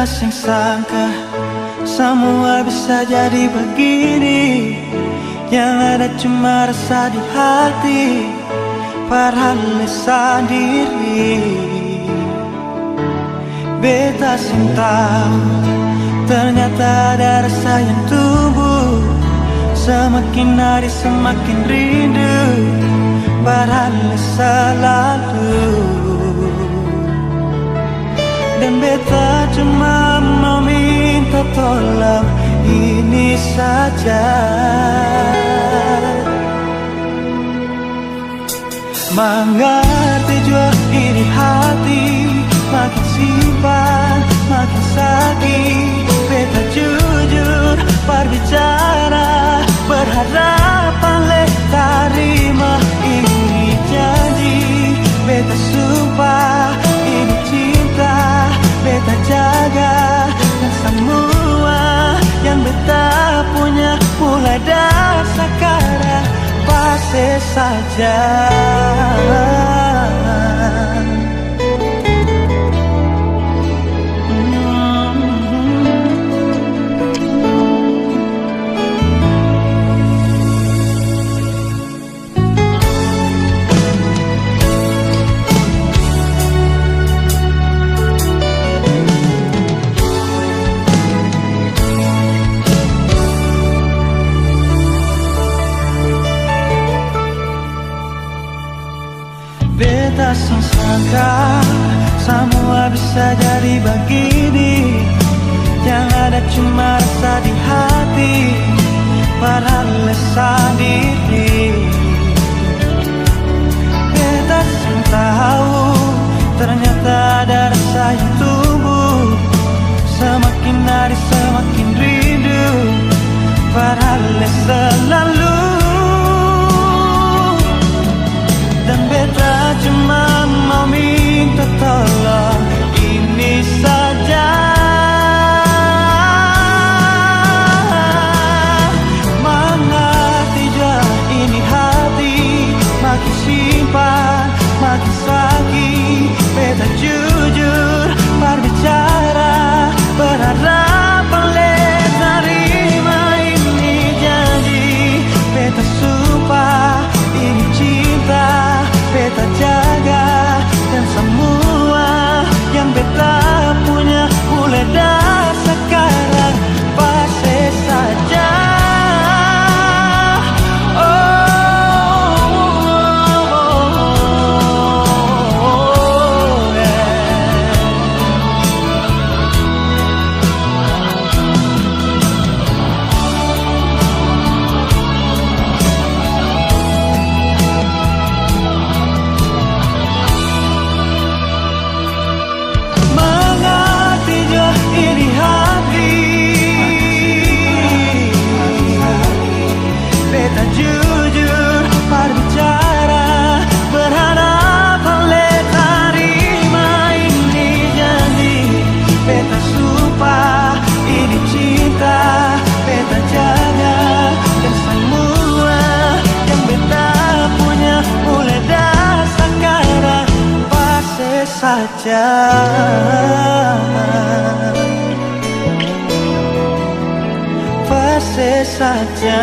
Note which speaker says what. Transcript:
Speaker 1: Beta sing sangka semua bisa jadi begini, yang ada cuma rasa di hati, padahal sendiri. Beta sing tahu ternyata ada rasa yang tumbuh, semakin hari semakin rindu, padahal selalu. Dan beta cuma mau minta tolong ini saja, mengerti jua iri hati, makin simpan makin sakit. Beta jujur berbicara, berharap oleh terima ini janji. Beta sumpah ini cinta, beta jaga, dan semua yang beta punya mulai dari sekarang pasti saja. Beta sing sangka semua bisa jadi begini, yang ada cuma rasa di hati, padahal sendiri. Beta sing tahu ternyata ada rasa yang tumbuh, semakin hari semakin rindu, padahal selalu. Dan beta cuma mau minta tolong ini saja, mengerti jua ini hati, makin simpan makin sakit. Beta jujur berbicara, berharap oleh terima ini janji. Beta sumpah ini cinta, beta jaga, dan semua yang beta punya mulai dari sekarang pasti saja. Jujur berbicara, berharap oleh terima ini janji. Beta sumpah ini cinta, beta jaga, dan semua yang beta punya mulai dari sekarang pasti saja, pasti saja.